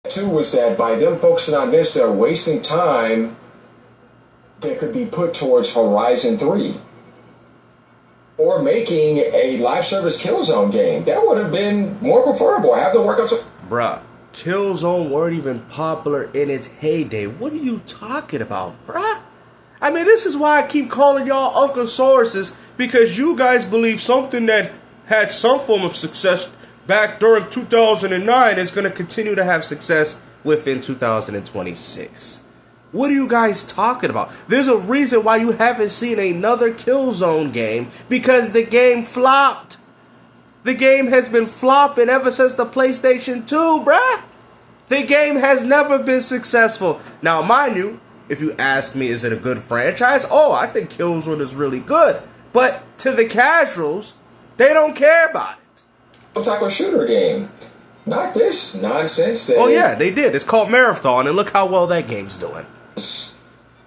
too was that by them focusing on this, they're wasting time that could be put towards Horizon 3. Or making a live service Killzone game. That would have been more preferable. Have them work on some... Bruh, Killzone weren't even popular in its heyday. What are you talking about, bruh? I mean, this is why I keep calling y'all Uncle Sources, because you guys believe something that had some form of success back during 2009 is going to continue to have success within 2026. What are you guys talking about? There's a reason why you haven't seen another Killzone game, because the game flopped. The game has been flopping ever since the PlayStation 2, bruh. The game has never been successful. Now, mind you, if you ask me, is it a good franchise? Oh, I think Killzone is really good. But to the casuals, they don't care about it. Some type of shooter game. Not this nonsense. Oh, yeah, they did. It's called Marathon, and look how well that game's doing.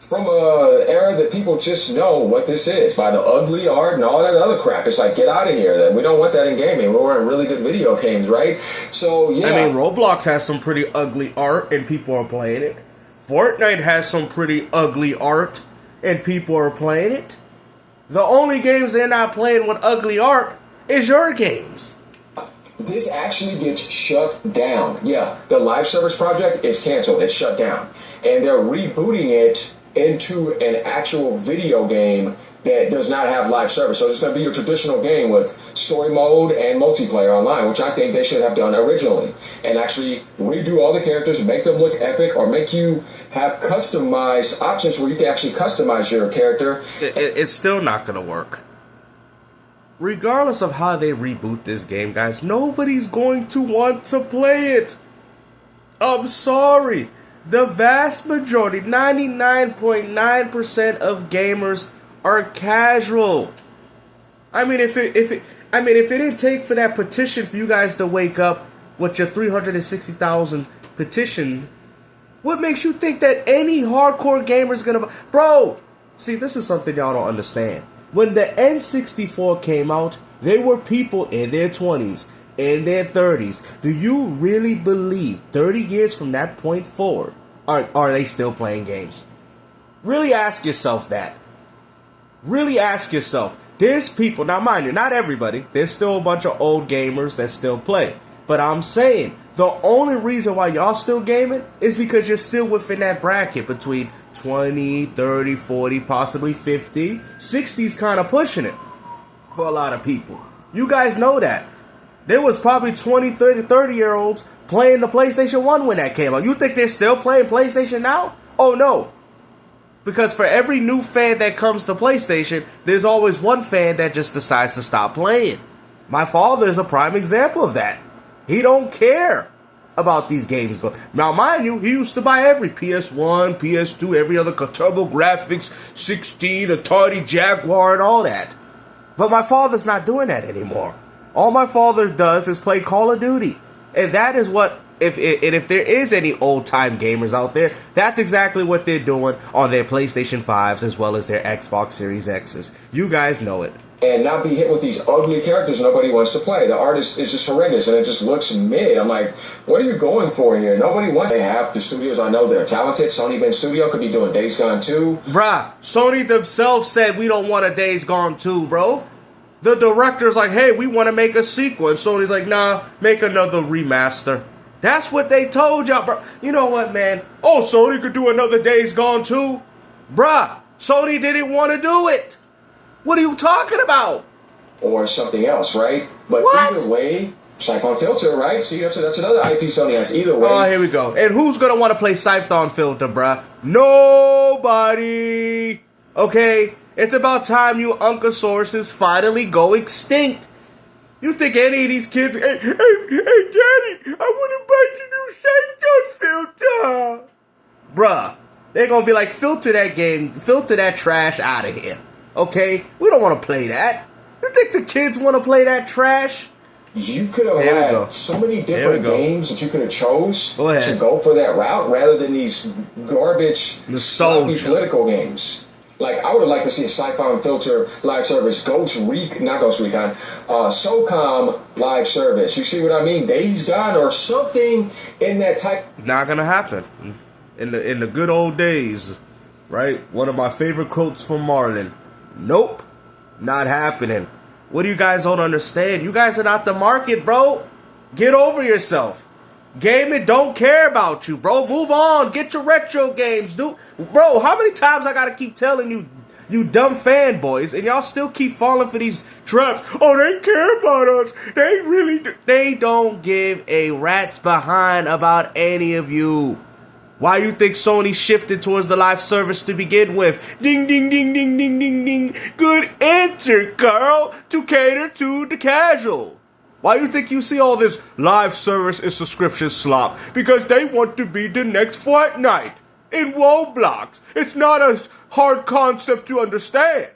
From an era that people just know what this is by the ugly art and all that other crap. It's like, get out of here. We don't want that in gaming. We want really good video games, right? So, yeah. I mean, Roblox has some pretty ugly art, and people are playing it. Fortnite has some pretty ugly art, and people are playing it. The only games they're not playing with ugly art is your games. This actually gets shut down. Yeah, the live service project is canceled. It's shut down. And they're rebooting it into an actual video game that does not have live service. So it's going to be your traditional game with story mode and multiplayer online, which I think they should have done originally. And actually redo all the characters, make them look epic, or make you have customized options where you can actually customize your character. It's still not going to work. Regardless of how they reboot this game, guys, nobody's going to want to play it. I'm sorry. The vast majority, 99.9% of gamers are casual. I mean, if it didn't take for that petition for you guys to wake up with your 360,000 petition, what makes you think that any hardcore gamer is gonna... Bro, see, this is something y'all don't understand. When the N64 came out, there were people in their 20s, in their 30s. Do you really believe 30 years from that point forward, are they still playing games? Really ask yourself that. Really ask yourself. There's people, now mind you, not everybody. There's still a bunch of old gamers that still play. But I'm saying, the only reason why y'all still gaming is because you're still within that bracket between 20, 30, 40, possibly 50. 60's kind of pushing it for a lot of people. You guys know that. There was probably 20, 30, 30-year-olds playing the PlayStation 1 when that came out. You think they're still playing PlayStation now? Oh, no. Because for every new fan that comes to PlayStation, there's always one fan that just decides to stop playing. My father is a prime example of that. He don't care about these games. Now, mind you, he used to buy every PS1, PS2, every other Turbo Graphics, 16, Atari Jaguar, and all that. But my father's not doing that anymore. All my father does is play Call of Duty. And that is what, if there is any old-time gamers out there, that's exactly what they're doing on their PlayStation 5s as well as their Xbox Series X's. You guys know it. And not be hit with these ugly characters nobody wants to play. The art is just horrendous, and it just looks mid. I'm like, what are you going for here? Nobody wants... They have the studios, I know they're talented. Sony Ben Studio could be doing Days Gone 2. Bruh, Sony themselves said we don't want a Days Gone 2, bro. The director's like, hey, we want to make a sequel. And Sony's like, nah, make another remaster. That's what they told y'all, bro. You know what, man? Oh, Sony could do another Days Gone 2? Bruh, Sony didn't want to do it. What are you talking about? Or something else, right? But what? Either way, Siphon Filter, right? See, that's another IP Sony has. Either way. Oh, here we go. And who's going to want to play Siphon Filter, bruh? Nobody. Okay? It's about time you Uncle Sources finally go extinct. You think any of these kids... Hey, Daddy, I want to buy the new Siphon Filter. Bruh, they're going to be like, filter that trash out of here. Okay? We don't want to play that. You think the kids want to play that trash? You could have had so many different games that you could have chose to go for that route rather than these garbage, sloppy political games. Like, I would have liked to see a Siphon Filter live service, SOCOM live service. You see what I mean? Days Gone or something in that type. Not gonna happen. In the good old days, right? One of my favorite quotes from Marlon. Nope, not happening. What do you guys don't understand? You guys are not the market, bro. Get over yourself. Gaming don't care about you, bro. Move on. Get your retro games, dude. Bro, how many times I gotta keep telling you, you dumb fanboys, and y'all still keep falling for these traps? Oh, they care about us. They really do. They don't give a rat's behind about any of you. Why you think Sony shifted towards the live service to begin with? Ding, ding, ding, ding, ding, ding, ding. Good answer, Carl. To cater to the casual. Why you think you see all this live service and subscription slop? Because they want to be the next Fortnite in Roblox. It's not a hard concept to understand.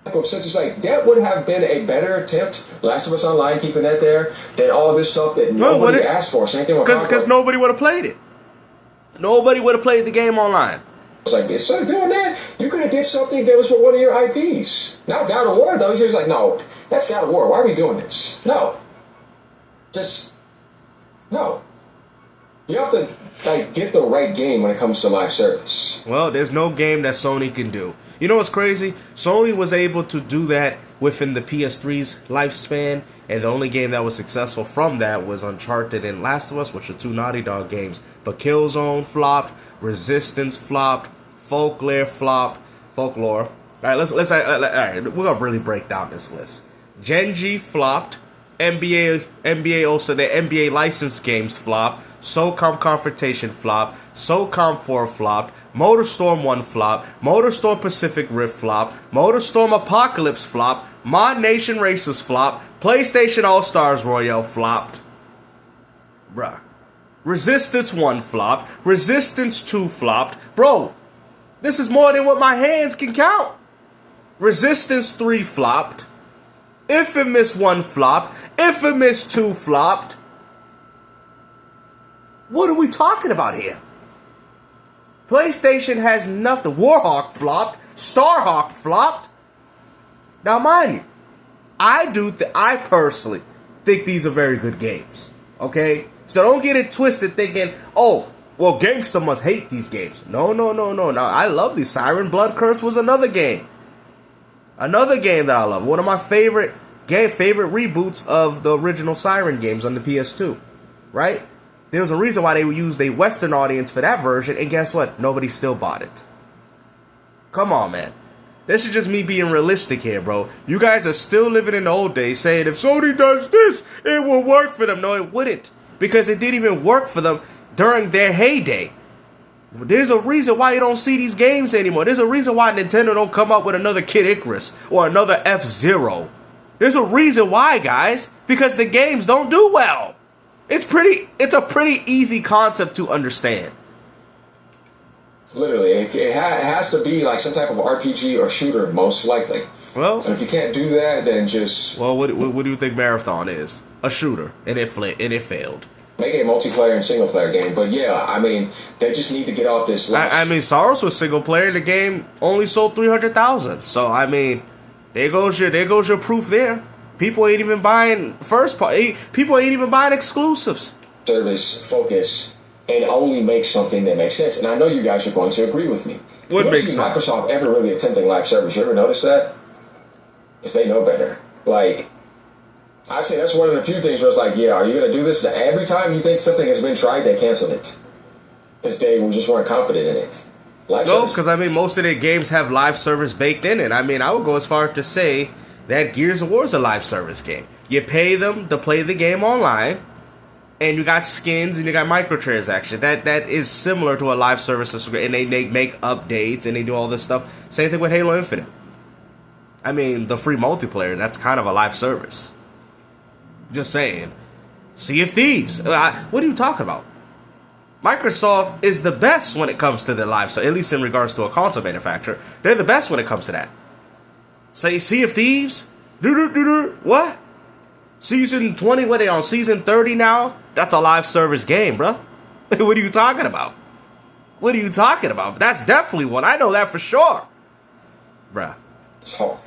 Since it's like, that would have been a better attempt, Last of Us Online, keeping that there, than all this stuff that nobody asked for. Same thing with because nobody would have played it. Nobody would have played the game online. It's like, instead of doing that, you could have did something that was for one of your IPs. Not God of War, though. He's like, no, that's God of War. Why are we doing this? No. Just, no. You have to, like, get the right game when it comes to live service. Well, there's no game that Sony can do. You know what's crazy? Sony was able to do that within the PS3's lifespan, and the only game that was successful from that was Uncharted and Last of Us, which are two Naughty Dog games. But Killzone flopped, Resistance flopped, Folklore flopped. Folklore. All right, all right, we're gonna really break down this list. Genji flopped, NBA also the NBA licensed games flopped. SOCOM Confrontation flop, SOCOM 4 flopped, MotorStorm 1 flop, MotorStorm Pacific Rift flop, MotorStorm Apocalypse flop, Mod Nation Races flop, PlayStation All-Stars Royale flopped. Bruh. Resistance 1 flopped, Resistance 2 flopped. Bro, this is more than what my hands can count. Resistance 3 flopped, Infamous 1 flopped, Infamous 2 flopped. What are we talking about here? PlayStation has nothing. Warhawk flopped. Starhawk flopped. Now, mind you, I personally think these are very good games. Okay? So don't get it twisted thinking, oh, well, Gangsta must hate these games. No. Now, I love these. Siren Blood Curse was another game. Another game that I love. One of my favorite reboots of the original Siren games on the PS2. Right? There was a reason why they used a Western audience for that version, and guess what? Nobody still bought it. Come on, man. This is just me being realistic here, bro. You guys are still living in the old days saying, if Sony does this, it will work for them. No, it wouldn't. Because it didn't even work for them during their heyday. There's a reason why you don't see these games anymore. There's a reason why Nintendo don't come up with another Kid Icarus or another F-Zero. There's a reason why, guys. Because the games don't do well. It's a pretty easy concept to understand. Literally, it has to be like some type of RPG or shooter, most likely. Well, so if you can't do that, then just... Well, what do you think Marathon is? A shooter, and it failed. Make a multiplayer and single player game, but yeah, I mean, they just need to get off this list. I mean, Soros was single player. The game only sold 300,000. So I mean, there goes your proof there. People ain't even buying first party. People ain't even buying exclusives. Service focus and only make something that makes sense. And I know you guys are going to agree with me. What makes sense? Microsoft ever really attempting live service? You ever notice that? Because they know better. Like, I say that's one of the few things where it's like, yeah, are you going to do this? Every time you think something has been tried, they canceled it. Because they just weren't confident in it. No, because I mean, most of their games have live service baked in it. I mean, I would go as far as to say that Gears of War is a live service game. You pay them to play the game online, and you got skins and you got microtransactions. That is similar to a live service, and they make updates and they do all this stuff. Same thing with Halo Infinite. I mean, the free multiplayer, that's kind of a live service. Just saying. Sea of Thieves. What are you talking about? Microsoft is the best when it comes to the live service, at least in regards to a console manufacturer. They're the best when it comes to that. Say Sea of Thieves? What? Season 20, what are they on? Season 30 now? That's a live service game, bro. What are you talking about? What are you talking about? That's definitely one. I know that for sure. Bruh. It's hard.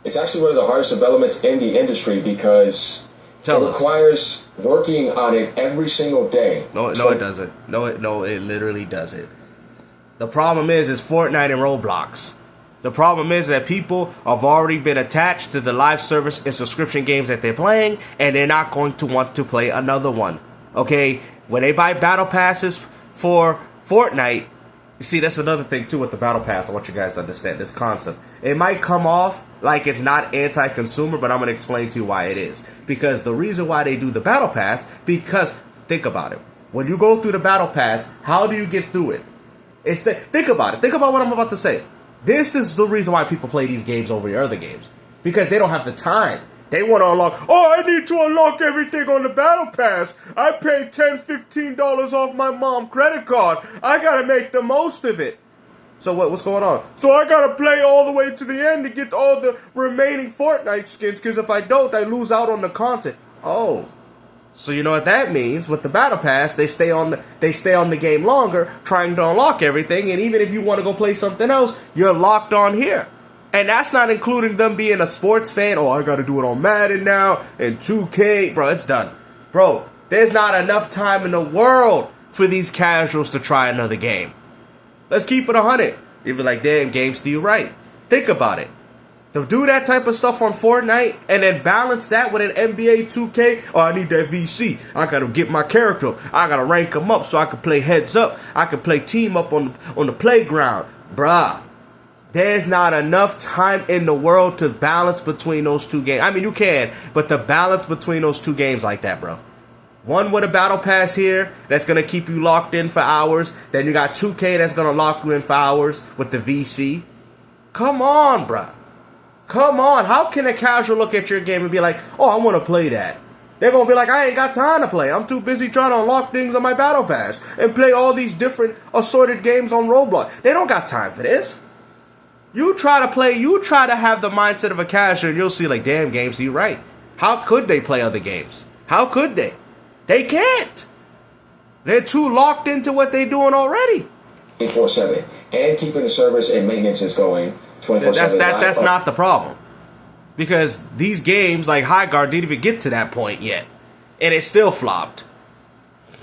It's actually one of the hardest developments in the industry because it requires working on it every single day. No, it doesn't. No, it literally doesn't. The problem is Fortnite and Roblox. The problem is that people have already been attached to the live service and subscription games that they're playing, and they're not going to want to play another one. Okay? When they buy battle passes for Fortnite, you see, that's another thing too with the battle pass. I want you guys to understand this concept. It might come off like it's not anti-consumer, but I'm going to explain to you why it is. Because the reason why they do the battle pass, because think about it. When you go through the battle pass, how do you get through it? Think about it. Think about what I'm about to say. This is the reason why people play these games over your other games. Because they don't have the time. They want to unlock, I need to unlock everything on the battle pass. I paid $10, $15 off my mom's credit card. I got to make the most of it. So what's going on? So I got to play all the way to the end to get all the remaining Fortnite skins. Because if I don't, I lose out on the content. Oh. So you know what that means? With the battle pass, they stay on the game longer, trying to unlock everything. And even if you want to go play something else, you're locked on here. And that's not including them being a sports fan. Oh, I got to do it on Madden now and 2K. Bro, it's done. Bro, there's not enough time in the world for these casuals to try another game. Let's keep it 100. You'd be like, damn, Game Steal right. Think about it. To do that type of stuff on Fortnite and then balance that with an NBA 2K. Oh, I need that VC. I got to get my character up. I got to rank them up so I can play heads up. I can play team up on the playground. Bruh. There's not enough time in the world to balance between those two games. I mean, you can, but to balance between those two games like that, bro. One with a battle pass here that's going to keep you locked in for hours. Then you got 2K that's going to lock you in for hours with the VC. Come on, bro. Come on. How can a casual look at your game and be like, oh, I want to play that? They're going to be like, I ain't got time to play. I'm too busy trying to unlock things on my battle pass and play all these different assorted games on Roblox. They don't got time for this. You try to have the mindset of a casual and you'll see like, damn, Games, you're right. How could they play other games? How could they? They can't. They're too locked into what they're doing already. 24/7 and keeping the service and maintenance is going 24/7. That's not the problem. Because these games like High Guard didn't even get to that point yet. And it still flopped.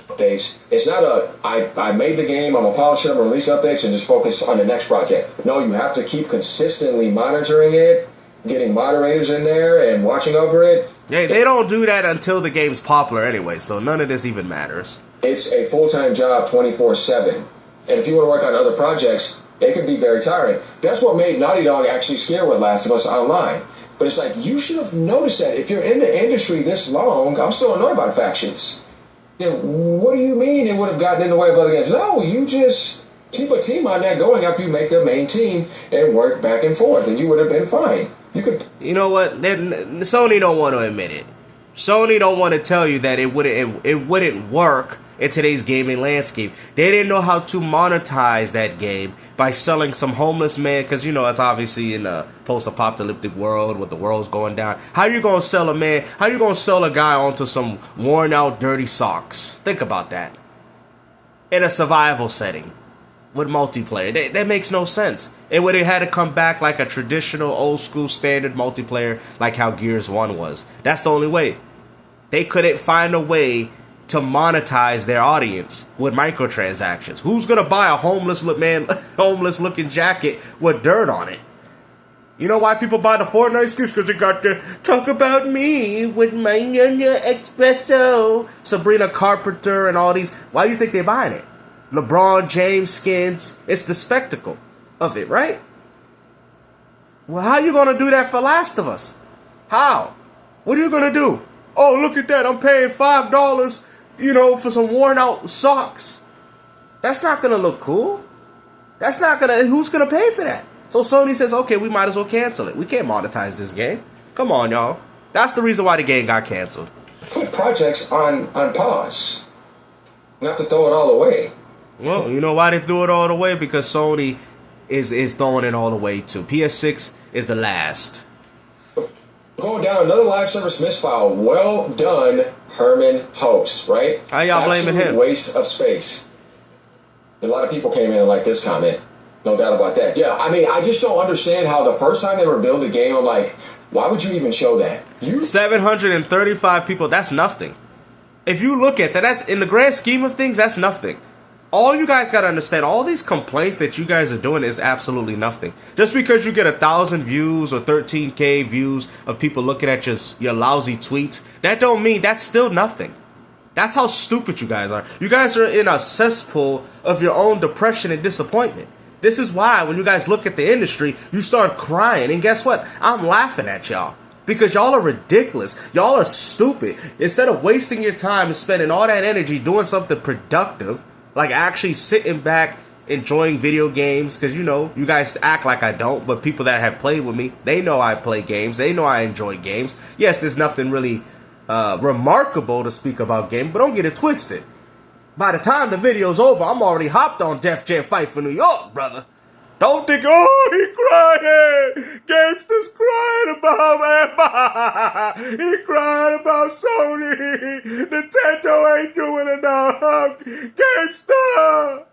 Updates. It's not I made the game, I'm a polisher, I'm gonna release updates and just focus on the next project. No, you have to keep consistently monitoring it, getting moderators in there and watching over it. Yeah, they don't do that until the game's popular anyway, so none of this even matters. It's a full-time job 24/7. And if you want to work on other projects, it can be very tiring. That's what made Naughty Dog actually scared with Last of Us Online. But it's like, you should have noticed that. If you're in the industry this long, I'm still annoyed about factions. Then what do you mean it would have gotten in the way of other games? No, you just keep a team on that going after you make the main team and work back and forth, and you would have been fine. You know what? Sony don't want to admit it. Sony don't want to tell you that it wouldn't work in today's gaming landscape. They didn't know how to monetize that game by selling some homeless man, because you know it's obviously in a post-apocalyptic world with the world's going down. How you gonna sell a man? How you gonna sell a guy onto some worn-out, dirty socks? Think about that. In a survival setting with multiplayer, that makes no sense. It would have had to come back like a traditional, old-school, standard multiplayer, like how Gears 1 was. That's the only way. They couldn't find a way to monetize their audience with microtransactions. Who's gonna buy a homeless looking jacket with dirt on it? You know why people buy the Fortnite skins? Because they got to talk about me with my espresso. Sabrina Carpenter and all these. Why do you think they're buying it? LeBron James skins. It's the spectacle of it, right? Well, how are you gonna do that for Last of Us? How? What are you gonna do? Oh, look at that! I'm paying $5. For some worn out socks. That's not gonna look cool. Who's gonna pay for that? So Sony says, okay, we might as well cancel it. We can't monetize this game. Come on, y'all. That's the reason why the game got canceled. Put projects on pause. Not to throw it all away. Well, you know why they threw it all away? Because Sony is throwing it all away too. PS6 is the last. Going down another live service misfile. Well done, Herman host, right? How y'all blaming him? Waste of space. A lot of people came in and liked this comment. No doubt about that. Yeah, I mean, I just don't understand how the first time they revealed the game, I'm like, why would you even show that? 735 people, that's nothing. If you look at that, that's in the grand scheme of things, that's nothing. All you guys got to understand, all these complaints that you guys are doing is absolutely nothing. Just because you get 1,000 views or 13K views of people looking at your lousy tweets, that don't mean that's still nothing. That's how stupid you guys are. You guys are in a cesspool of your own depression and disappointment. This is why when you guys look at the industry, you start crying. And guess what? I'm laughing at y'all. Because y'all are ridiculous. Y'all are stupid. Instead of wasting your time and spending all that energy doing something productive, like actually sitting back, enjoying video games, because you know, you guys act like I don't, but people that have played with me, they know I play games. They know I enjoy games. Yes, there's nothing really remarkable to speak about games, but don't get it twisted. By the time the video's over, I'm already hopped on Def Jam Fight for New York, brother. Don't think, oh, he crying. Gangsta's crying about He crying about Sony. Nintendo ain't doing enough. Gangsta.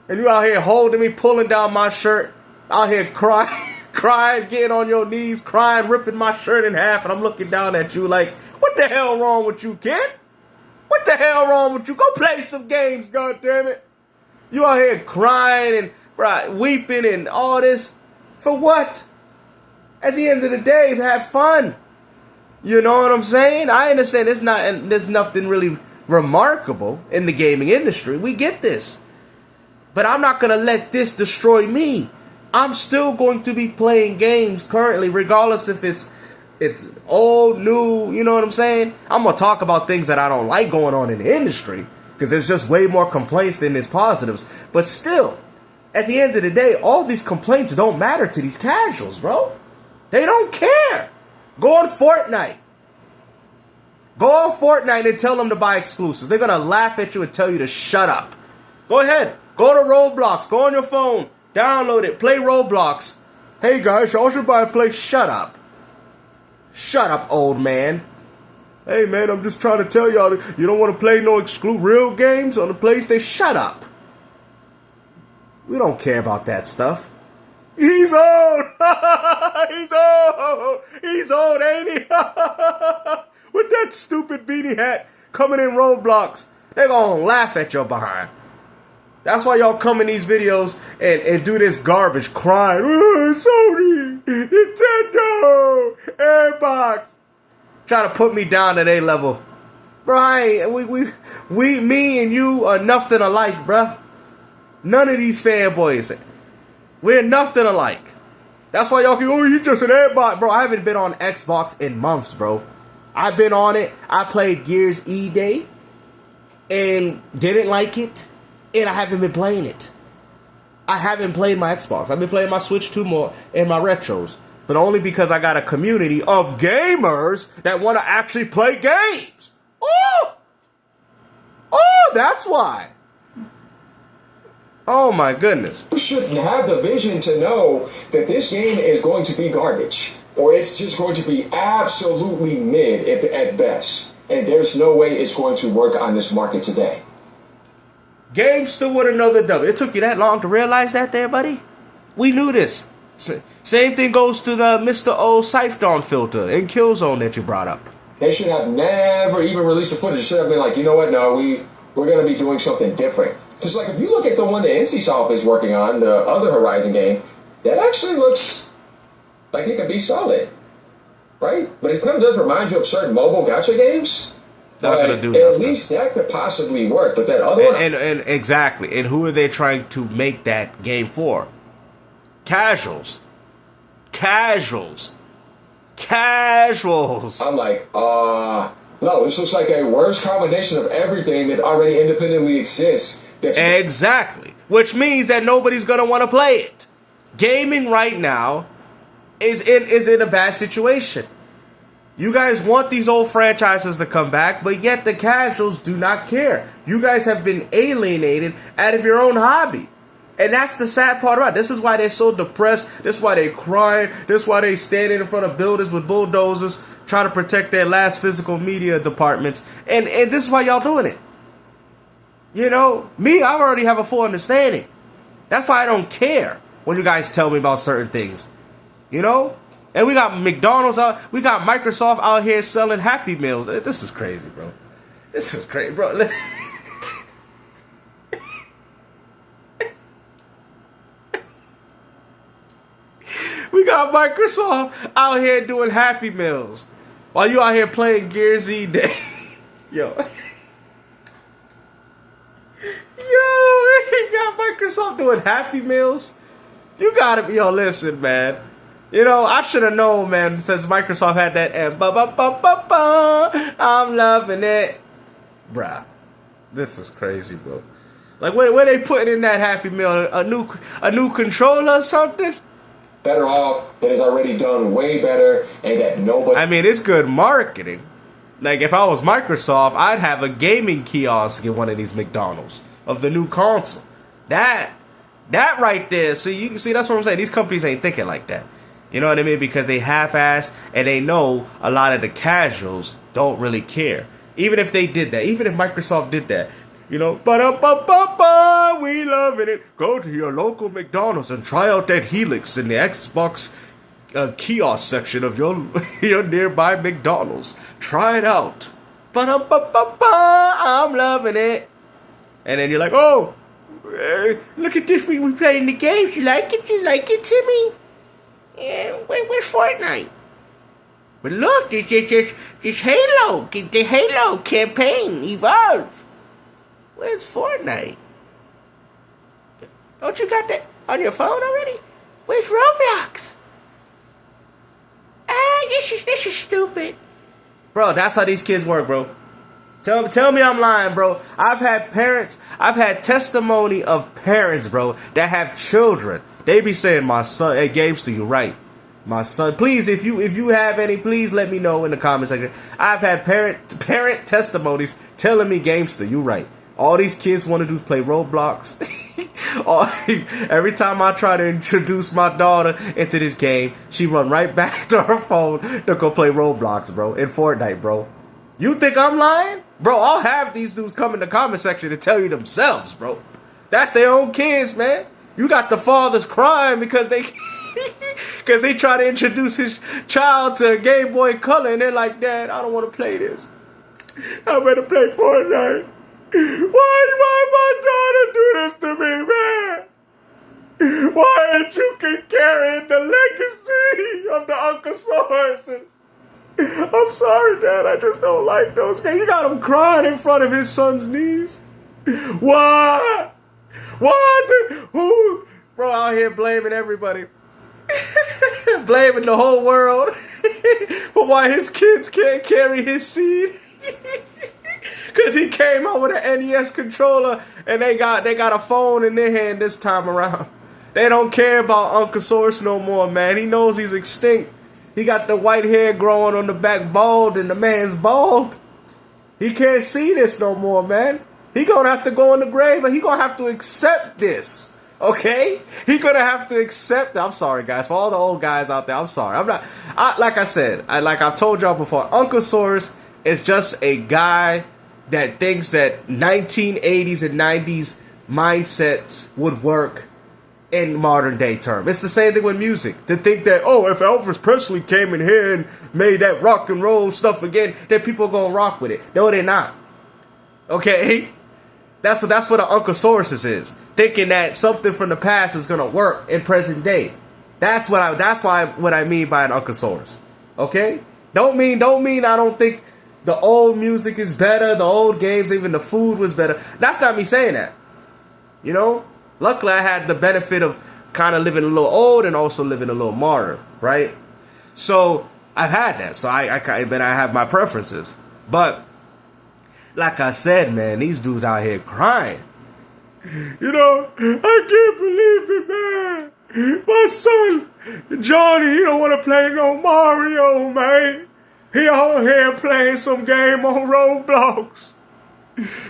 And you out here holding me, pulling down my shirt. Out here crying, getting on your knees, crying, ripping my shirt in half. And I'm looking down at you like, what the hell wrong with you, kid? What the hell wrong with you? Go play some games, goddammit. You out here crying and weeping and all this. For what? At the end of the day, have fun. You know what I'm saying? I understand there's nothing really remarkable in the gaming industry. We get this. But I'm not going to let this destroy me. I'm still going to be playing games currently, regardless if it's old, new, you know what I'm saying? I'm going to talk about things that I don't like going on in the industry, because there's just way more complaints than there's positives. But still, at the end of the day, all these complaints don't matter to these casuals, bro. They don't care. Go on Fortnite. Go on Fortnite and tell them to buy exclusives. They're going to laugh at you and tell you to shut up. Go ahead. Go to Roblox. Go on your phone. Download it. Play Roblox. Hey, guys, y'all should buy a play. Shut up. Shut up, old man. Hey, man, I'm just trying to tell y'all, you don't want to play no real games on the PlayStation? Shut up. We don't care about that stuff. He's old. He's old. He's old, ain't he? With that stupid beanie hat coming in Roblox. They're going to laugh at your behind. That's why y'all come in these videos and do this garbage, crying, Sony, Nintendo, Xbox. Try to put me down to their level. Bro, me and you are nothing alike, bruh. None of these fanboys. We're nothing alike. That's why y'all can, you just an Xbox. Bro, I haven't been on Xbox in months, bro. I've been on it. I played Gears E-Day and didn't like it. And I haven't been playing it. I haven't played my Xbox. I've been playing my Switch 2 more and my retros. But only because I got a community of gamers that want to actually play games. Oh, that's why. Oh my goodness. You should have the vision to know that this game is going to be garbage. Or it's just going to be absolutely mid at best. And there's no way it's going to work on this market today. Gamester with another W. It took you that long to realize that there, buddy? We knew this. Same thing goes to the Mr. O Scythe filter and Killzone that you brought up. They should have never even released the footage. It should have been like, you know what, no, we're going to be doing something different. Because like if you look at the one that NCSoft is working on, the other Horizon game, that actually looks like it could be solid. Right? But it kind of does remind you of certain mobile gacha games. Not gonna do at least that could possibly work, but that other one... And exactly. And who are they trying to make that game for? Casuals. I'm like, no, this looks like a worse combination of everything that already independently exists. Exactly. Which means that nobody's gonna want to play it. Gaming right now is in a bad situation. You guys want these old franchises to come back, but yet the casuals do not care. You guys have been alienated out of your own hobby. And that's the sad part about it. This is why they're so depressed. This is why they're crying. This is why they standing in front of buildings with bulldozers trying to protect their last physical media departments. And this is why y'all doing it. You know, me, I already have a full understanding. That's why I don't care when you guys tell me about certain things. You know? And we got McDonald's out, we got Microsoft out here selling Happy Meals. This is crazy, bro. This is crazy, bro. We got Microsoft out here doing Happy Meals while you out here playing Gear Z Day. Yo. You got Microsoft doing Happy Meals? You gotta be, yo, listen, man. You know, I should have known, man, since Microsoft had that I'm loving it. Bruh. This is crazy, bro. Like, where they putting in that Happy Meal? A new controller or something? Better off, that is already done way better, and that nobody... I mean, it's good marketing. Like, if I was Microsoft, I'd have a gaming kiosk in one of these McDonald's of the new console. That right there, see, you can see, that's what I'm saying. These companies ain't thinking like that. You know what I mean? Because they half-ass, and they know a lot of the casuals don't really care. Even if they did that, even if Microsoft did that, you know, ba-da-ba-ba-ba, we loving it. Go to your local McDonald's and try out that Helix in the Xbox kiosk section of your nearby McDonald's. Try it out. Ba-da-ba-ba-ba, I'm loving it. And then you're like, oh, look at this. We playing the games. You like it? You like it, Timmy? Yeah, where's Fortnite? But look, this Halo, the Halo campaign, Evolve. Where's Fortnite? Don't you got that on your phone already? Where's Roblox? This is stupid. Bro, that's how these kids work, bro. Tell me I'm lying, bro. I've had testimony of parents, bro, that have children. They be saying, my son, hey, Gamester, you right. My son, please, if you have any, please let me know in the comment section. I've had parent testimonies telling me, Gamester, you right. All these kids want to do is play Roblox. Every time I try to introduce my daughter into this game, she run right back to her phone to go play Roblox, bro, and Fortnite, bro. You think I'm lying? Bro, I'll have these dudes come in the comment section to tell you themselves, bro. That's their own kids, man. You got the fathers crying because they try to introduce his child to Game Boy Color, and they're like, Dad, I don't want to play this. I better play Fortnite. Why my daughter do this to me, man? Why ain't you keep carrying the legacy of the Uncle Sources? I'm sorry, Dad, I just don't like those games. You got him crying in front of his son's knees. Why? Who? Bro, out here blaming everybody. Blaming the whole world for why his kids can't carry his seed. Because he came out with an NES controller and they got a phone in their hand this time around. They don't care about Uncle Source no more, man. He knows he's extinct. He got the white hair growing on the back bald and the man's bald. He can't see this no more, man. He gonna have to go in the grave and he gonna have to accept this. Okay? He gonna have to accept it. I'm sorry, guys. For all the old guys out there, I'm sorry. Like I said, like I've told y'all before, Uncle Source is just a guy that thinks that 1980s and 90s mindsets would work in modern day term. It's the same thing with music. To think that, oh, if Elvis Presley came in here and made that rock and roll stuff again, then people are gonna rock with it. No, they're not. Okay? That's what an Uncle Sources is. Thinking that something from the past is gonna work in present day. That's what I mean by an Uncle Source. Okay? Don't mean I don't think the old music is better, the old games, even the food was better. That's not me saying that. You know? Luckily, I had the benefit of kind of living a little old and also living a little modern, right? So, I've had that. So, I have my preferences. But, like I said, man, these dudes out here crying. You know, I can't believe it, man. My son, Johnny, he don't want to play no Mario, man. He out here playing some game on Roblox.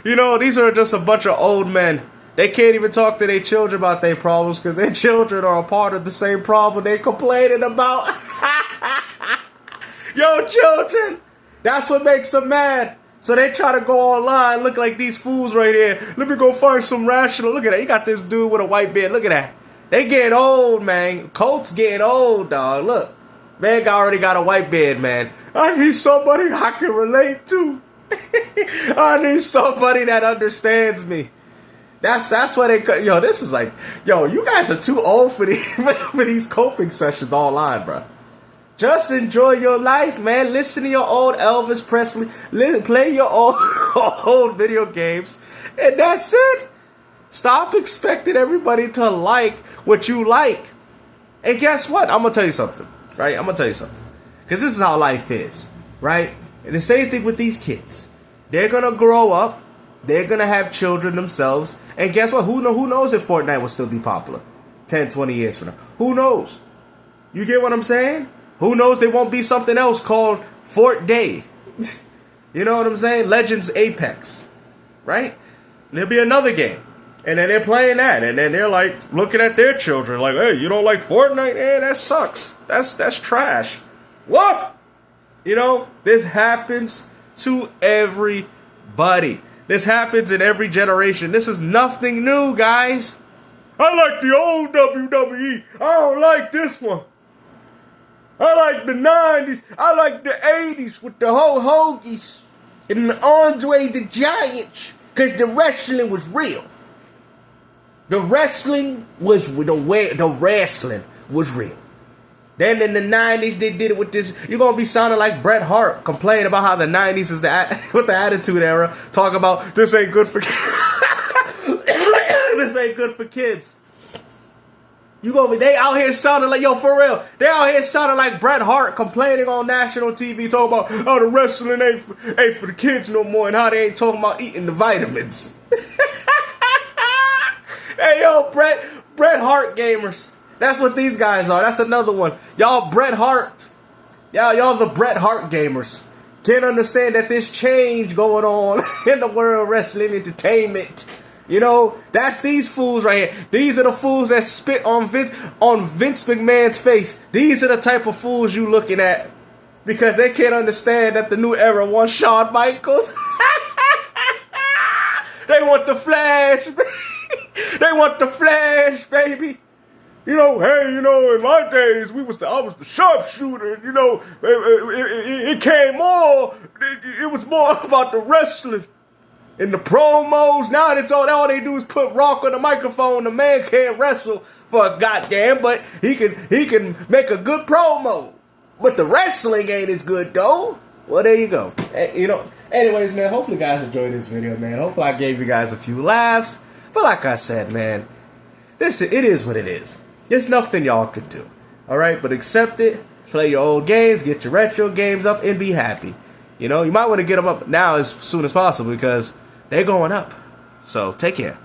You know, these are just a bunch of old men. They can't even talk to their children about their problems because their children are a part of the same problem they're complaining about. Yo, children, that's what makes them mad. So they try to go online, look like these fools right here. Let me go find some rational. Look at that. You got this dude with a white beard. Look at that. They getting old, man. Colts getting old, dog. Look. Man already got a white beard, man. I need somebody I can relate to. I need somebody that understands me. That's why they... Yo, this is like... Yo, you guys are too old for these coping sessions online, bro. Just enjoy your life, man. Listen to your old Elvis Presley. Play your old video games. And that's it. Stop expecting everybody to like what you like. And guess what? I'm going to tell you something. Right? I'm going to tell you something. Because this is how life is. Right? And the same thing with these kids. They're going to grow up. They're going to have children themselves. And guess what? Who knows if Fortnite will still be popular 10, 20 years from now? Who knows? You get what I'm saying? Who knows there won't be something else called Fort Day? You know what I'm saying? Legends Apex. Right? There'll be another game. And then they're playing that. And then they're like looking at their children like, hey, you don't like Fortnite? Eh, that sucks. That's trash. What? You know, this happens to everybody. This happens in every generation. This is nothing new, guys. I like the old WWE. I don't like this one. I like the 90s. I like the 80s with the whole Hoagies and the Andre the Giant. Because the wrestling was real. The wrestling was real. Then in the 90s, they did it with this. You're going to be sounding like Bret Hart complaining about how the 90s is with the Attitude Era. Talk about this ain't good for this ain't good for kids. They out here sounding like, yo, for real. They out here sounding like Bret Hart complaining on national TV, talking about how the wrestling ain't for the kids no more and how they ain't talking about eating the vitamins. Hey, yo, Bret Hart gamers. That's what these guys are. That's another one. Y'all Bret Hart. Y'all the Bret Hart gamers. Can't understand that there's change going on in the world of wrestling entertainment. You know, that's these fools right here. These are the fools that spit on Vince McMahon's face. These are the type of fools you looking at. Because they can't understand that the new era wants Shawn Michaels. They want the Flash. They want the Flash, baby. You know, hey, you know, in my days, I was the sharpshooter. You know, it came more. It was more about the wrestling. In the promos, now that's all they do is put Rock on the microphone. The man can't wrestle for a goddamn, but he can make a good promo. But the wrestling ain't as good though. Well, there you go. You know. Anyways, man. Hopefully, you guys enjoyed this video, man. Hopefully, I gave you guys a few laughs. But like I said, man, it is what it is. There's nothing y'all could do. All right, but accept it. Play your old games, get your retro games up, and be happy. You know, you might want to get them up now as soon as possible because they're going up. So take care.